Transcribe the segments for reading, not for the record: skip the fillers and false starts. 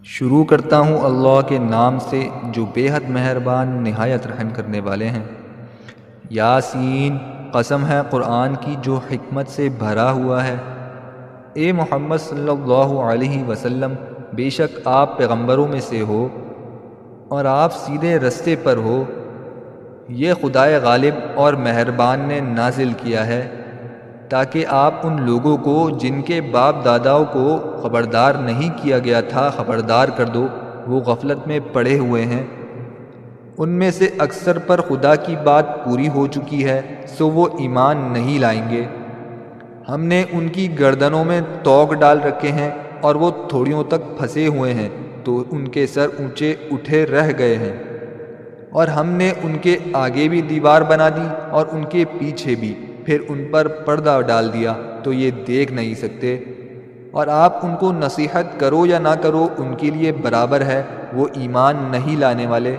شروع کرتا ہوں اللہ کے نام سے جو بے حد مہربان نہایت رحم کرنے والے ہیں۔ یاسین، قسم ہے قرآن کی جو حکمت سے بھرا ہوا ہے۔ اے محمد صلی اللہ علیہ وسلم، بے شک آپ پیغمبروں میں سے ہو اور آپ سیدھے رستے پر ہو۔ یہ خدائے غالب اور مہربان نے نازل کیا ہے تاکہ آپ ان لوگوں کو جن کے باپ داداؤں کو خبردار نہیں کیا گیا تھا خبردار کر دو، وہ غفلت میں پڑے ہوئے ہیں۔ ان میں سے اکثر پر خدا کی بات پوری ہو چکی ہے، سو وہ ایمان نہیں لائیں گے۔ ہم نے ان کی گردنوں میں توق ڈال رکھے ہیں اور وہ تھوڑیوں تک پھنسے ہوئے ہیں تو ان کے سر اونچے اٹھے رہ گئے ہیں، اور ہم نے ان کے آگے بھی دیوار بنا دی اور ان کے پیچھے بھی، پھر ان پر پردہ ڈال دیا تو یہ دیکھ نہیں سکتے۔ اور آپ ان کو نصیحت کرو یا نہ کرو ان کے لیے برابر ہے، وہ ایمان نہیں لانے والے۔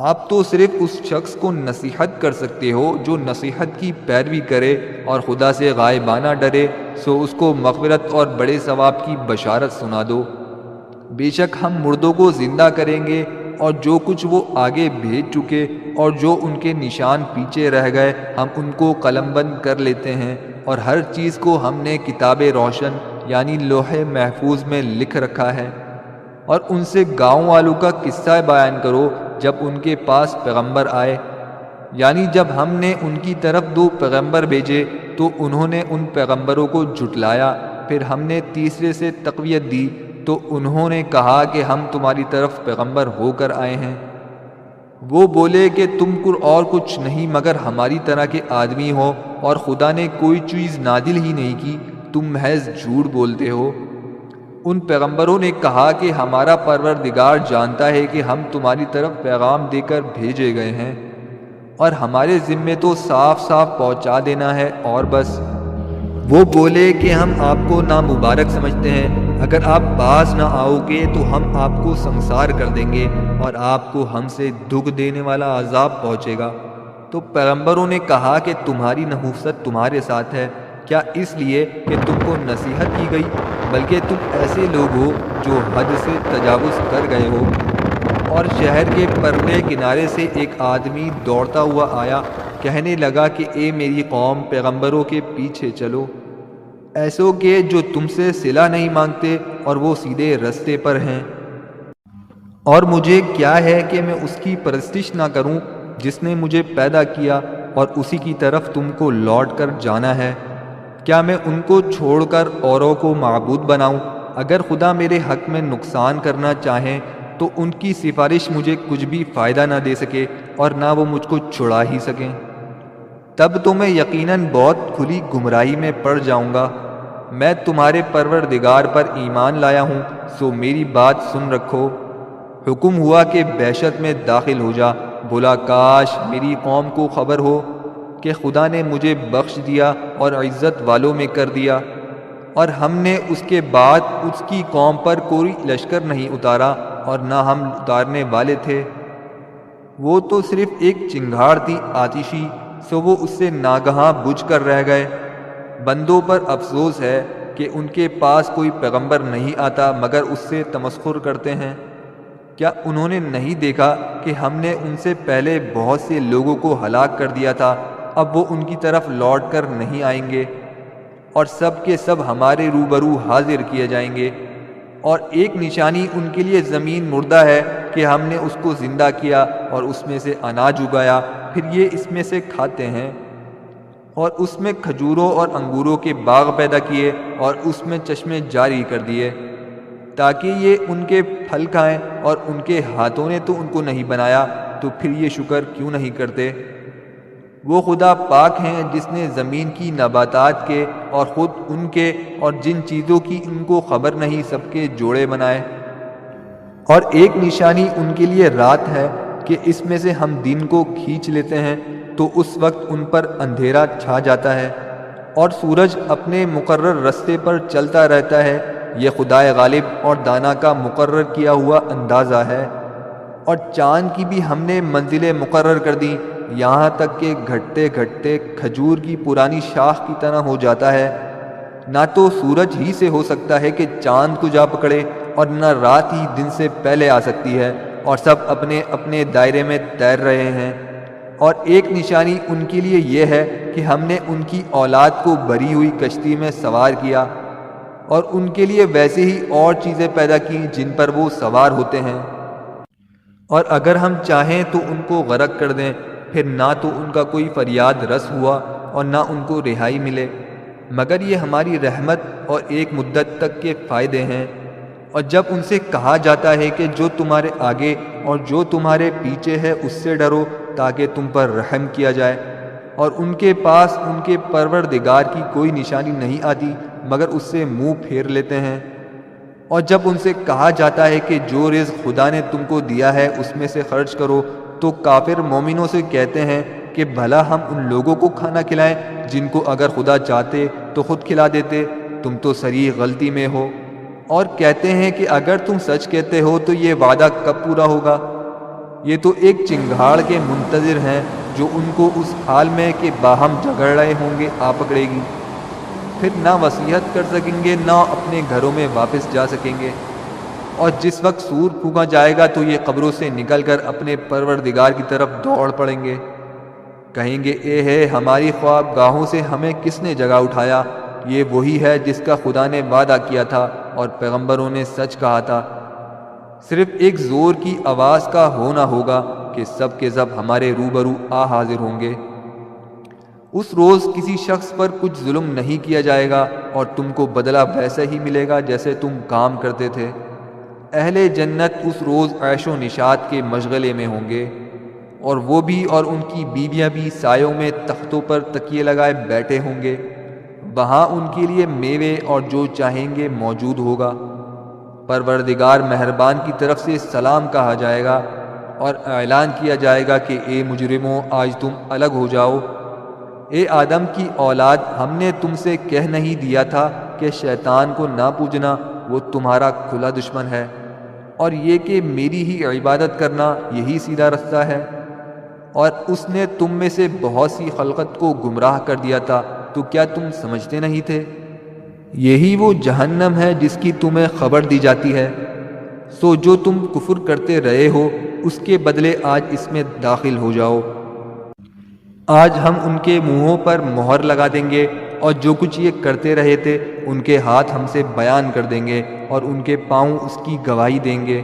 آپ تو صرف اس شخص کو نصیحت کر سکتے ہو جو نصیحت کی پیروی کرے اور خدا سے غائبانہ ڈرے، سو اس کو مغفرت اور بڑے ثواب کی بشارت سنا دو۔ بے شک ہم مردوں کو زندہ کریں گے، اور جو کچھ وہ آگے بھیج چکے اور جو ان کے نشان پیچھے رہ گئے ہم ان کو قلم بند کر لیتے ہیں، اور ہر چیز کو ہم نے کتاب روشن یعنی لوح محفوظ میں لکھ رکھا ہے۔ اور ان سے گاؤں والوں کا قصہ بیان کرو جب ان کے پاس پیغمبر آئے، یعنی جب ہم نے ان کی طرف 2 پیغمبر بھیجے تو انہوں نے ان پیغمبروں کو جھٹلایا، پھر ہم نے تیسرے سے تقویت دی تو انہوں نے کہا کہ ہم تمہاری طرف پیغمبر ہو کر آئے ہیں۔ وہ بولے کہ تم اور کچھ نہیں مگر ہماری طرح کے آدمی ہو، اور خدا نے کوئی چیز نازل ہی نہیں کی، تم محض جھوٹ بولتے ہو۔ ان پیغمبروں نے کہا کہ ہمارا پروردگار جانتا ہے کہ ہم تمہاری طرف پیغام دے کر بھیجے گئے ہیں، اور ہمارے ذمے تو صاف صاف پہنچا دینا ہے اور بس۔ وہ بولے کہ ہم آپ کو نامبارک سمجھتے ہیں، اگر آپ باز نہ آؤ گے تو ہم آپ کو سنسار کر دیں گے اور آپ کو ہم سے دکھ دینے والا عذاب پہنچے گا۔ تو پیغمبروں نے کہا کہ تمہاری نحوست تمہارے ساتھ ہے، کیا اس لیے کہ تم کو نصیحت کی گئی؟ بلکہ تم ایسے لوگ ہو جو حد سے تجاوز کر گئے ہو۔ اور شہر کے پرلے کنارے سے ایک آدمی دوڑتا ہوا آیا، کہنے لگا کہ اے میری قوم، پیغمبروں کے پیچھے چلو، ایسو کہ جو تم سے صلہ نہیں مانگتے اور وہ سیدھے رستے پر ہیں۔ اور مجھے کیا ہے کہ میں اس کی پرستش نہ کروں جس نے مجھے پیدا کیا، اور اسی کی طرف تم کو لوٹ کر جانا ہے۔ کیا میں ان کو چھوڑ کر اوروں کو معبود بناؤں؟ اگر خدا میرے حق میں نقصان کرنا چاہیں تو ان کی سفارش مجھے کچھ بھی فائدہ نہ دے سکے اور نہ وہ مجھ کو چھڑا ہی سکیں۔ تب تو میں یقیناً بہت کھلی گمراہی میں پڑ جاؤں گا۔ میں تمہارے پروردگار پر ایمان لایا ہوں، سو میری بات سن رکھو۔ حکم ہوا کہ بحشت میں داخل ہو جا۔ بولا کاش میری قوم کو خبر ہو کہ خدا نے مجھے بخش دیا اور عزت والوں میں کر دیا، اور ہم نے اس کے بعد اس کی قوم پر کوئی لشکر نہیں اتارا اور نہ ہم اتارنے والے تھے۔ وہ تو صرف ایک چنگھاڑ تھی آتشی، سو وہ اس سے ناگہاں بجھ کر رہ گئے۔ بندوں پر افسوس ہے کہ ان کے پاس کوئی پیغمبر نہیں آتا مگر اس سے تمسخر کرتے ہیں۔ کیا انہوں نے نہیں دیکھا کہ ہم نے ان سے پہلے بہت سے لوگوں کو ہلاک کر دیا تھا، اب وہ ان کی طرف لوٹ کر نہیں آئیں گے، اور سب کے سب ہمارے روبرو حاضر کیے جائیں گے۔ اور ایک نشانی ان کے لیے زمین مردہ ہے کہ ہم نے اس کو زندہ کیا اور اس میں سے اناج اگایا، پھر یہ اس میں سے کھاتے ہیں، اور اس میں کھجوروں اور انگوروں کے باغ پیدا کیے اور اس میں چشمے جاری کر دیے تاکہ یہ ان کے پھل کھائیں، اور ان کے ہاتھوں نے تو ان کو نہیں بنایا، تو پھر یہ شکر کیوں نہیں کرتے؟ وہ خدا پاک ہیں جس نے زمین کی نباتات کے اور خود ان کے اور جن چیزوں کی ان کو خبر نہیں سب کے جوڑے بنائے۔ اور ایک نشانی ان کے لیے رات ہے کہ اس میں سے ہم دن کو کھینچ لیتے ہیں تو اس وقت ان پر اندھیرا چھا جاتا ہے، اور سورج اپنے مقرر رستے پر چلتا رہتا ہے۔ یہ خدائے غالب اور دانا کا مقرر کیا ہوا اندازہ ہے۔ اور چاند کی بھی ہم نے منزلیں مقرر کر دیں، یہاں تک کہ گھٹتے گھٹتے کھجور کی پرانی شاخ کی طرح ہو جاتا ہے۔ نہ تو سورج ہی سے ہو سکتا ہے کہ چاند کو جا پکڑے، اور نہ رات ہی دن سے پہلے آ سکتی ہے، اور سب اپنے اپنے دائرے میں تیر رہے ہیں۔ اور ایک نشانی ان کے لیے یہ ہے کہ ہم نے ان کی اولاد کو بھری ہوئی کشتی میں سوار کیا، اور ان کے لیے ویسے ہی اور چیزیں پیدا کی جن پر وہ سوار ہوتے ہیں، اور اگر ہم چاہیں تو ان کو غرق کر دیں، پھر نہ تو ان کا کوئی فریاد رس ہوا اور نہ ان کو رہائی ملے، مگر یہ ہماری رحمت اور ایک مدت تک کے فائدے ہیں۔ اور جب ان سے کہا جاتا ہے کہ جو تمہارے آگے اور جو تمہارے پیچھے ہے اس سے ڈرو تاکہ تم پر رحم کیا جائے، اور ان کے پاس ان کے پروردگار کی کوئی نشانی نہیں آتی مگر اس سے منہ پھیر لیتے ہیں۔ اور جب ان سے کہا جاتا ہے کہ جو رزق خدا نے تم کو دیا ہے اس میں سے خرچ کرو، تو کافر مومنوں سے کہتے ہیں کہ بھلا ہم ان لوگوں کو کھانا کھلائیں جن کو اگر خدا چاہتے تو خود کھلا دیتے، تم تو صریح غلطی میں ہو۔ اور کہتے ہیں کہ اگر تم سچ کہتے ہو تو یہ وعدہ کب پورا ہوگا؟ یہ تو ایک چنگھاڑ کے منتظر ہیں جو ان کو اس حال میں کہ باہم جھگڑ رہے ہوں گے آ پکڑے گی، پھر نہ وصیت کر سکیں گے نہ اپنے گھروں میں واپس جا سکیں گے۔ اور جس وقت سور پھونکا جائے گا تو یہ قبروں سے نکل کر اپنے پروردگار کی طرف دوڑ پڑیں گے، کہیں گے اے ہے ہماری خواب گاہوں سے ہمیں کس نے جگہ اٹھایا؟ یہ وہی ہے جس کا خدا نے وعدہ کیا تھا اور پیغمبروں نے سچ کہا تھا، صرف ایک زور کی آواز کا ہونا ہوگا کہ سب کے سب ہمارے روبرو آ حاضر ہوں گے۔ اس روز کسی شخص پر کچھ ظلم نہیں کیا جائے گا اور تم کو بدلہ ویسا ہی ملے گا جیسے تم کام کرتے تھے۔ اہل جنت اس روز عیش و نشاط کے مشغلے میں ہوں گے، اور وہ بھی اور ان کی بیویاں بھی سایوں میں تختوں پر تکیے لگائے بیٹھے ہوں گے، وہاں ان کے لیے میوے اور جو چاہیں گے موجود ہوگا۔ پروردگار مہربان کی طرف سے سلام کہا جائے گا، اور اعلان کیا جائے گا کہ اے مجرموں آج تم الگ ہو جاؤ۔ اے آدم کی اولاد، ہم نے تم سے کہہ نہیں دیا تھا کہ شیطان کو نہ پوجنا، وہ تمہارا کھلا دشمن ہے، اور یہ کہ میری ہی عبادت کرنا یہی سیدھا رستہ ہے۔ اور اس نے تم میں سے بہت سی خلقت کو گمراہ کر دیا تھا، تو کیا تم سمجھتے نہیں تھے؟ یہی وہ جہنم ہے جس کی تمہیں خبر دی جاتی ہے، سو جو تم کفر کرتے رہے ہو اس کے بدلے آج اس میں داخل ہو جاؤ۔ آج ہم ان کے منہوں پر مہر لگا دیں گے، اور جو کچھ یہ کرتے رہے تھے ان کے ہاتھ ہم سے بیان کر دیں گے اور ان کے پاؤں اس کی گواہی دیں گے۔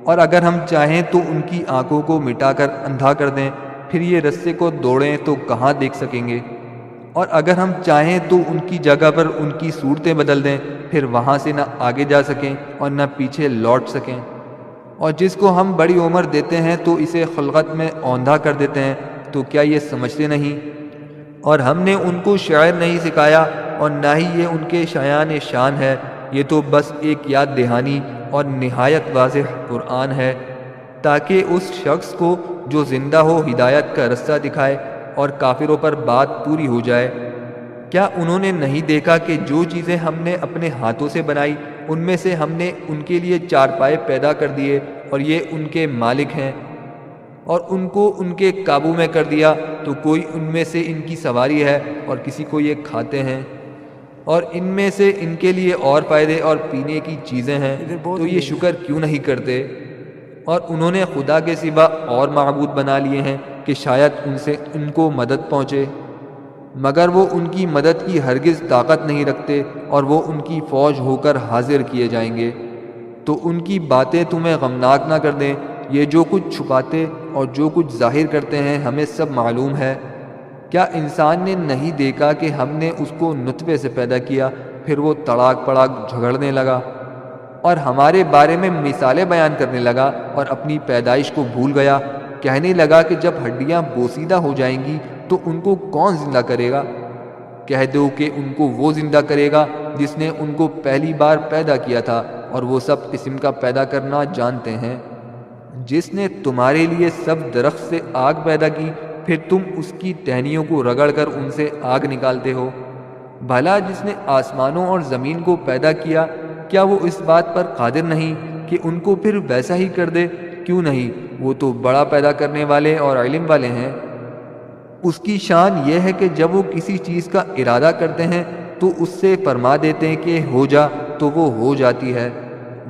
اور اگر ہم چاہیں تو ان کی آنکھوں کو مٹا کر اندھا کر دیں، پھر یہ رستے کو دوڑیں تو کہاں دیکھ سکیں گے؟ اور اگر ہم چاہیں تو ان کی جگہ پر ان کی صورتیں بدل دیں، پھر وہاں سے نہ آگے جا سکیں اور نہ پیچھے لوٹ سکیں۔ اور جس کو ہم بڑی عمر دیتے ہیں تو اسے خلقت میں اوندھا کر دیتے ہیں، تو کیا یہ سمجھتے نہیں؟ اور ہم نے ان کو شعر نہیں سکھایا اور نہ ہی یہ ان کے شایان شان ہے، یہ تو بس ایک یاد دہانی اور نہایت واضح قرآن ہے، تاکہ اس شخص کو جو زندہ ہو ہدایت کا رستہ دکھائے اور کافروں پر بات پوری ہو جائے۔ کیا انہوں نے نہیں دیکھا کہ جو چیزیں ہم نے اپنے ہاتھوں سے بنائی ان میں سے ہم نے ان کے لیے چارپائے پیدا کر دیے، اور یہ ان کے مالک ہیں، اور ان کو ان کے قابو میں کر دیا، تو کوئی ان میں سے ان کی سواری ہے اور کسی کو یہ کھاتے ہیں، اور ان میں سے ان کے لیے اور فائدے اور پینے کی چیزیں ہیں، تو یہ شکر کیوں نہیں کرتے؟ اور انہوں نے خدا کے سوا اور معبود بنا لیے ہیں کہ شاید ان سے ان کو مدد پہنچے، مگر وہ ان کی مدد کی ہرگز طاقت نہیں رکھتے، اور وہ ان کی فوج ہو کر حاضر کیے جائیں گے۔ تو ان کی باتیں تمہیں غمناک نہ کر دیں، یہ جو کچھ چھپاتے اور جو کچھ ظاہر کرتے ہیں ہمیں سب معلوم ہے۔ کیا انسان نے نہیں دیکھا کہ ہم نے اس کو نطفے سے پیدا کیا، پھر وہ تڑاک پڑاک جھگڑنے لگا اور ہمارے بارے میں مثالیں بیان کرنے لگا، اور اپنی پیدائش کو بھول گیا، کہنے لگا کہ جب ہڈیاں بوسیدہ ہو جائیں گی تو ان کو کون زندہ کرے گا؟ کہہ دو کہ ان کو وہ زندہ کرے گا جس نے ان کو پہلی بار پیدا کیا تھا، اور وہ سب قسم کا پیدا کرنا جانتے ہیں۔ جس نے تمہارے لیے سب درخت سے آگ پیدا کی، پھر تم اس کی ٹہنیوں کو رگڑ کر ان سے آگ نکالتے ہو۔ بھلا جس نے آسمانوں اور زمین کو پیدا کیا، کیا وہ اس بات پر قادر نہیں کہ ان کو پھر ویسا ہی کر دے؟ کیوں نہیں، وہ تو بڑا پیدا کرنے والے اور علم والے ہیں۔ اس کی شان یہ ہے کہ جب وہ کسی چیز کا ارادہ کرتے ہیں تو اس سے فرما دیتے ہیں کہ ہو جا، تو وہ ہو جاتی ہے،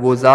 وہ ذات